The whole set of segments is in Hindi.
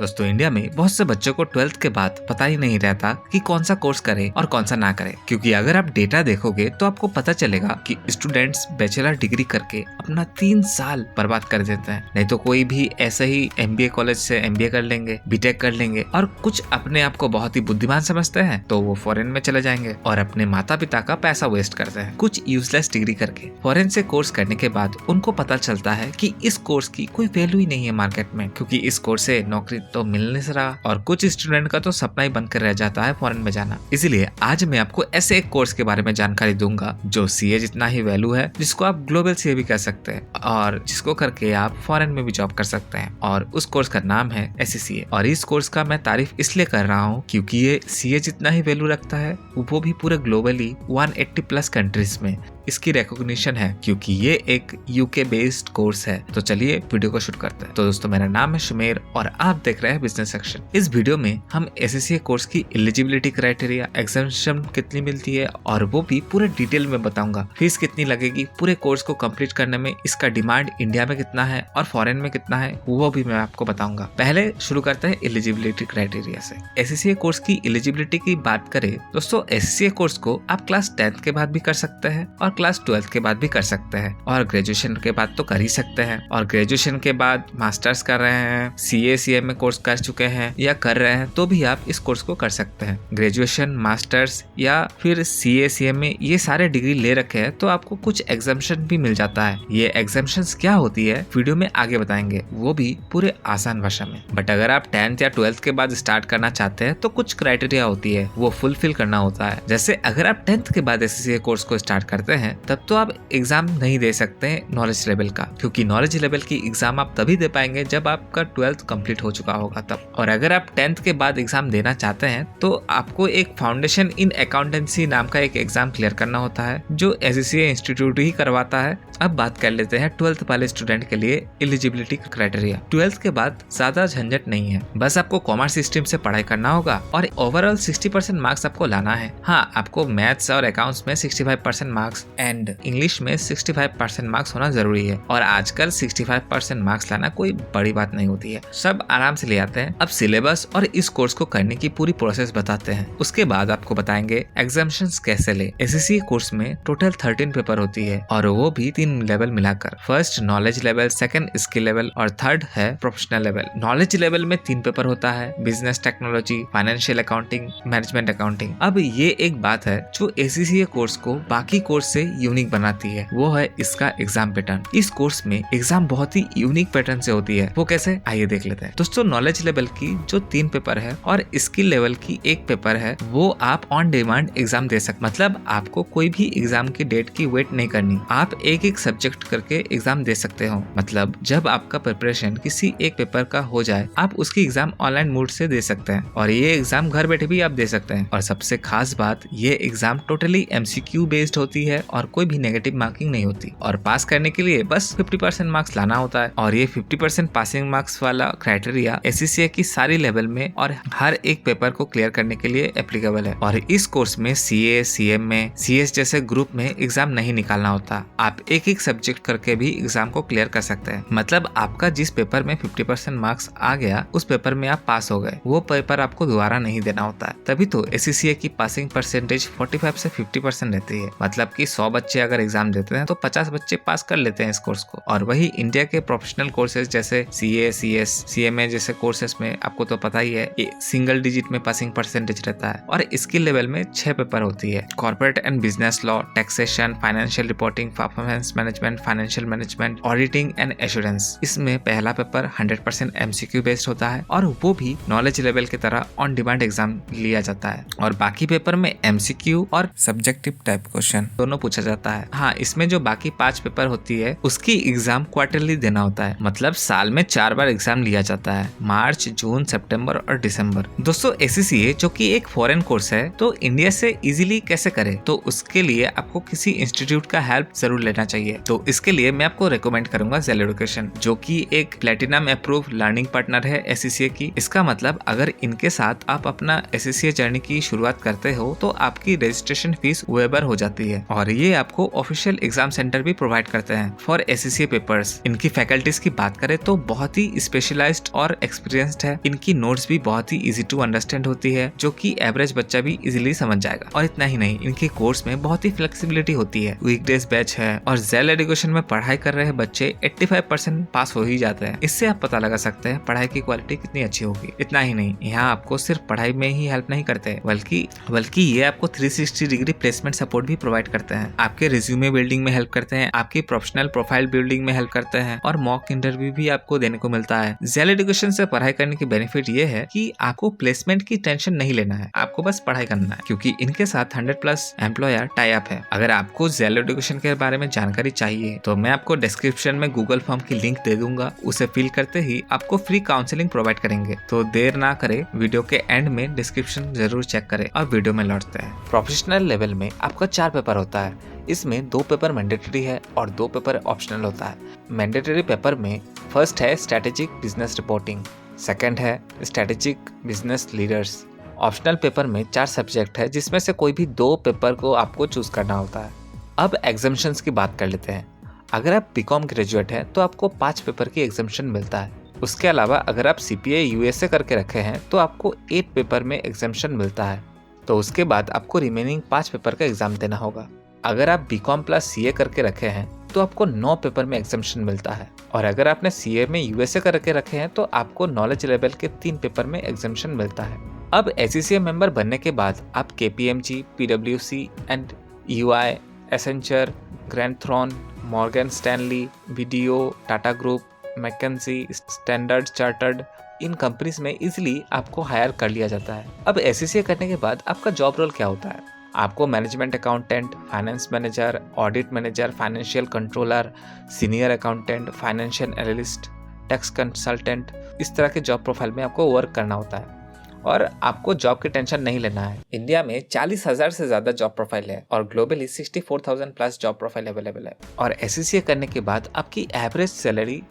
दोस्तों इंडिया में बहुत से बच्चों को 12th के बाद पता ही नहीं रहता कि कौन सा कोर्स करे और कौन सा ना करे, क्योंकि अगर आप डेटा देखोगे तो आपको पता चलेगा कि स्टूडेंट्स बैचलर डिग्री करके अपना 3 साल बर्बाद कर देते हैं। नहीं तो कोई भी ऐसे ही MBA कॉलेज से MBA कर लेंगे, BTech कर लेंगे और कुछ अपने आप को बहुत ही बुद्धिमान समझते हैं तो वो फॉरेन में चले जाएंगे और अपने माता पिता का पैसा वेस्ट करते हैं कुछ यूजलेस डिग्री करके। फॉरेन से कोर्स करने के बाद उनको पता चलता है कि इस कोर्स की कोई वैल्यू ही नहीं है मार्केट में, क्योंकि इस कोर्स से नौकरी तो मिल नहीं रहा और कुछ स्टूडेंट का तो सपना ही बनकर रह जाता है फॉरेन में जाना। इसीलिए आज मैं आपको ऐसे एक कोर्स के बारे में जानकारी दूंगा जो CA जितना ही वैल्यू है, जिसको आप ग्लोबल CA भी कह सकते हैं और जिसको करके आप फॉरेन में भी जॉब कर सकते हैं, और उस कोर्स का नाम है SCCA। और इस कोर्स का मैं तारीफ इसलिए कर रहा हूँ क्योंकि ये CA जितना ही वैल्यू रखता है, वो भी पूरे ग्लोबली 180 प्लस कंट्रीज में इसकी रिकॉग्निशन है, क्योंकि ये एक UK बेस्ड कोर्स है। तो चलिए वीडियो को शुरू करते हैं। तो दोस्तों मेरा नाम है शुमेर और आप देख रहे हैं बिजनेस सेक्शन। इस वीडियो में हम SCCA कोर्स की एलिजिबिलिटी क्राइटेरिया, एग्जामिनेशन कितनी मिलती है और वो भी पूरे डिटेल में बताऊंगा। फीस कितनी लगेगी, पूरे कोर्स को कंप्लीट करने में इसका डिमांड इंडिया में कितना है और फॉरेन में कितना है वो भी मैं आपको बताऊंगा। पहले शुरू करते हैं एलिजिबिलिटी क्राइटेरिया से। SCCA कोर्स की एलिजिबिलिटी की बात करें दोस्तों, SCCA कोर्स को आप क्लास 10th के बाद भी कर सकते हैं और क्लास 12th के बाद भी कर सकते हैं और ग्रेजुएशन के बाद तो कर ही सकते हैं, और ग्रेजुएशन के बाद मास्टर्स कर रहे हैं, CA CMA कोर्स कर चुके हैं या कर रहे हैं तो भी आप इस कोर्स को कर सकते हैं। ग्रेजुएशन, मास्टर्स या फिर CA CMA ये सारे डिग्री ले रखे हैं तो आपको कुछ एग्जाम्पशन भी मिल जाता है। ये एग्जाम्पशंस क्या होती है वीडियो में आगे बताएंगे, वो भी पूरे आसान भाषा में। बट अगर आप 10th या 12th के बाद स्टार्ट करना चाहते हैं तो कुछ क्राइटेरिया होती है, वो फुलफिल करना होता है। जैसे अगर आप 10th के बाद SCCA कोर्स को स्टार्ट करते हैं तब तो आप एग्जाम नहीं दे सकते हैं नॉलेज लेवल का, क्योंकि नॉलेज लेवल की एग्जाम आप तभी दे पाएंगे जब आपका 12th कंप्लीट हो चुका होगा तब। और अगर आप 10th के बाद एग्जाम देना चाहते हैं तो आपको एक फाउंडेशन इन अकाउंटेंसी नाम का एक एग्जाम क्लियर करना होता है जो SCCA इंस्टीट्यूट ही करवाता है। अब बात कर लेते हैं 12th वाले स्टूडेंट के लिए एलिजिबिलिटी क्राइटेरिया। 12th के बाद ज्यादा झंझट नहीं है, बस आपको कॉमर्स स्ट्रीम से पढ़ाई करना होगा और ओवरऑल 60% मार्क्स आपको लाना है। हाँ, आपको मैथ्स और अकाउंट्स में 65% मार्क्स एंड इंग्लिश में 65% मार्क्स होना जरूरी है, और आजकल 65% मार्क्स लाना कोई बड़ी बात नहीं होती है, सब आराम से ले आते हैं। अब सिलेबस और इस कोर्स को करने की पूरी प्रोसेस बताते हैं, उसके बाद आपको बताएंगे एग्जामिनेशंस कैसे ले। SCCA कोर्स में टोटल 13 पेपर होती है और वो भी 3 लेवल मिलाकर, first knowledge level, second skill level और थर्ड है प्रोफेशनल लेवल। नॉलेज लेवल में 3 पेपर होता है, business technology, financial accounting, management accounting. अब ये एक बात है जो SCCA कोर्स को बाकी कोर्स से यूनिक बनाती है, वो है इसका एग्जाम पैटर्न। इस कोर्स में एग्जाम बहुत ही यूनिक पैटर्न से होती है, वो कैसे आइए देख लेते हैं। दोस्तों नॉलेज लेवल की जो 3 पेपर है और स्किल लेवल की 1 पेपर है, वो आप ऑन डिमांड एग्जाम दे सकते, मतलब आपको कोई भी एग्जाम की डेट की वेट नहीं करनी, आप एक सब्जेक्ट करके एग्जाम दे सकते हो। मतलब जब आपका प्रिपरेशन किसी एक पेपर का हो जाए आप उसकी एग्जाम ऑनलाइन मोड से दे सकते हैं और ये एग्जाम घर बैठे भी आप दे सकते हैं। और सबसे खास बात, ये एग्जाम टोटली MCQ बेस्ड होती है और कोई भी नेगेटिव मार्किंग नहीं होती, और पास करने के लिए बस 50% मार्क्स लाना होता है। और ये 50% पासिंग मार्क्स वाला क्राइटेरिया SCCA की सारी लेवल में और हर एक पेपर को क्लियर करने के लिए एप्लीकेबल है। और इस कोर्स में CA CMA CS जैसे ग्रुप में एग्जाम नहीं निकालना होता, आप एक सब्जेक्ट करके भी एग्जाम को क्लियर कर सकते हैं। मतलब आपका जिस पेपर में 50% मार्क्स आ गया उस पेपर में आप पास हो गए, वो पेपर आपको दोबारा नहीं देना होता है। तभी तो SCCA की पासिंग परसेंटेज 45 से 50% रहती है, मतलब कि 100 बच्चे अगर एग्जाम देते हैं तो 50 बच्चे पास कर लेते हैं इस कोर्स को। और वही इंडिया के प्रोफेशनल कोर्सेज जैसे CA CS CMA जैसे कोर्सेज में आपको तो पता ही है सिंगल डिजिट में पासिंग परसेंटेज रहता है। और स्किल लेवल में 6 पेपर होती है, corporate and business law, taxation, financial reporting, performance management, financial management, auditing and assurance. इसमें पहला पेपर 100% MCQ बेस्ड होता है और वो भी नॉलेज लेवल की तरह ऑन डिमांड एग्जाम लिया जाता है, और बाकी पेपर में MCQ और सब्जेक्टिव टाइप क्वेश्चन दोनों पूछा जाता है। हाँ, इसमें जो बाकी 5 पेपर होती है उसकी एग्जाम क्वार्टरली देना होता है, मतलब साल में 4 बार एग्जाम लिया जाता है, मार्च, जून, सितंबर और दिसंबर। दोस्तों SCCA जो कि एक फॉरेन कोर्स है तो इंडिया से इजीली कैसे करे, तो उसके लिए आपको किसी इंस्टीट्यूट का हेल्प जरूर लेना चाहिए। चाहिए, तो इसके लिए मैं आपको रिकमेंड करूंगा जेल एजुकेशन, जो कि एक प्लेटिनम अप्रूव लर्निंग पार्टनर है SCCA की। इसका मतलब अगर इनके साथ आप अपना SCCA जर्नी की शुरुआत करते हो तो आपकी रजिस्ट्रेशन फीस वेबर हो जाती है, और ये आपको ऑफिशियल एग्जाम सेंटर भी प्रोवाइड करते हैं फॉर SCCA पेपर्स। इनकी फैकल्टीज की बात करें तो बहुत ही स्पेशलाइज्ड और एक्सपीरियंस्ड है। इनकी नोट्स भी बहुत ही इजी टू अंडरस्टैंड होती है, जो कि एवरेज बच्चा भी इजीली समझ जाएगा। और इतना ही नहीं, इनके कोर्स में बहुत ही फ्लेक्सिबिलिटी होती है, वीकडेज बैच है, और जेल एजुकेशन में पढ़ाई कर रहे बच्चे 85% पास हो ही जाते हैं। इससे आप पता लगा सकते हैं पढ़ाई की क्वालिटी कितनी अच्छी होगी। इतना ही नहीं, यहाँ आपको सिर्फ पढ़ाई में ही हेल्प नहीं करते, बल्कि ये आपको 360 डिग्री प्लेसमेंट सपोर्ट भी प्रोवाइड करते हैं। आपके रिज्यूमे बिल्डिंग में हेल्प करते हैं, आपकी प्रोफेशनल प्रोफाइल बिल्डिंग में हेल्प करते हैं, और मॉक इंटरव्यू भी आपको देने को मिलता है। जेल एजुकेशन से पढ़ाई करने की बेनिफिट ये है कि आपको प्लेसमेंट की टेंशन नहीं लेना है, आपको बस पढ़ाई करना है, क्योंकि इनके साथ 100+ एम्प्लॉयर टाई अप है। अगर आपको जेल एजुकेशन के बारे में जानकारी चाहिए तो मैं आपको डिस्क्रिप्शन में गूगल फॉर्म की लिंक दे दूंगा, उसे फिल करते ही आपको फ्री काउंसलिंग प्रोवाइड करेंगे। तो देर ना करे, वीडियो के एंड में डिस्क्रिप्शन जरूर चेक करें। और वीडियो में लौटते हैं। प्रोफेशनल लेवल में आपका 4 पेपर होता है। इसमें 2 पेपर मैंडेटरी है और 2 पेपर ऑप्शनल होता है। मैंडेटरी पेपर में फर्स्ट है स्ट्रेटेजिक बिजनेस रिपोर्टिंग, सेकंड है strategic business leaders. Optional paper में 4 सब्जेक्ट है, जिसमें से कोई भी 2 पेपर को आपको चूज करना होता है। अब एग्जाम्शंस की बात कर लेते हैं। अगर आप BCom ग्रेजुएट हैं तो आपको 5 पेपर की एग्जाम्शन मिलता है। उसके अलावा अगर आप CPA USA करके रखे हैं तो आपको 8 पेपर में एग्जाम्शन मिलता है। तो उसके बाद आपको रिमेनिंग 5 पेपर का एग्जाम देना होगा। अगर आप BCom + CA करके रखे हैं तो आपको 9 पेपर में एग्जाम्शन मिलता है, और अगर आपने CA में USA करके रखे हैं तो आपको नॉलेज लेवल के 3 पेपर में एग्जाम्शन मिलता है। अब SCCA मेंबर बनने के बाद आप KPMG, PwC and UI, Accenture, Grant Thornton, Morgan Stanley, BDO, Tata group, McKinsey, Standard Chartered, इन कंपनीज में इजीली आपको हायर कर लिया जाता है। अब SCCA करने के बाद आपका जॉब रोल क्या होता है? आपको management accountant, finance manager, audit manager, financial controller, senior accountant, financial analyst, tax consultant, इस तरह के जॉब प्रोफाइल में आपको वर्क करना होता है, और आपको जॉब की टेंशन नहीं लेना है। इंडिया में 40,000 से ज्यादा जॉब प्रोफाइल है और ग्लोबली 64,000+ जॉब प्रोफाइल अवेलेबल है। और SCCA करने के बाद आपकी average salary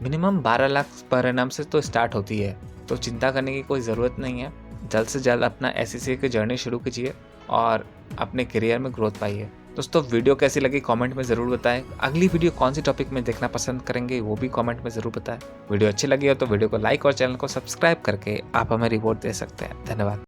minimum 12 lakh per annum से तो स्टार्ट होती है। तो चिंता करने की कोई ज़रूरत नहीं है। जल्द से जल्द अपना SCCA की जर्नी शुरू कीजिए और अपने करियर में ग्रोथ पाइए। दोस्तों, वीडियो कैसी लगी कमेंट में ज़रूर बताएं। अगली वीडियो कौन सी टॉपिक में देखना पसंद करेंगे वो भी कमेंट में ज़रूर बताएं। वीडियो अच्छी लगी हो तो वीडियो को लाइक और चैनल को सब्सक्राइब करके आप हमें रिवॉर्ड दे सकते हैं। धन्यवाद।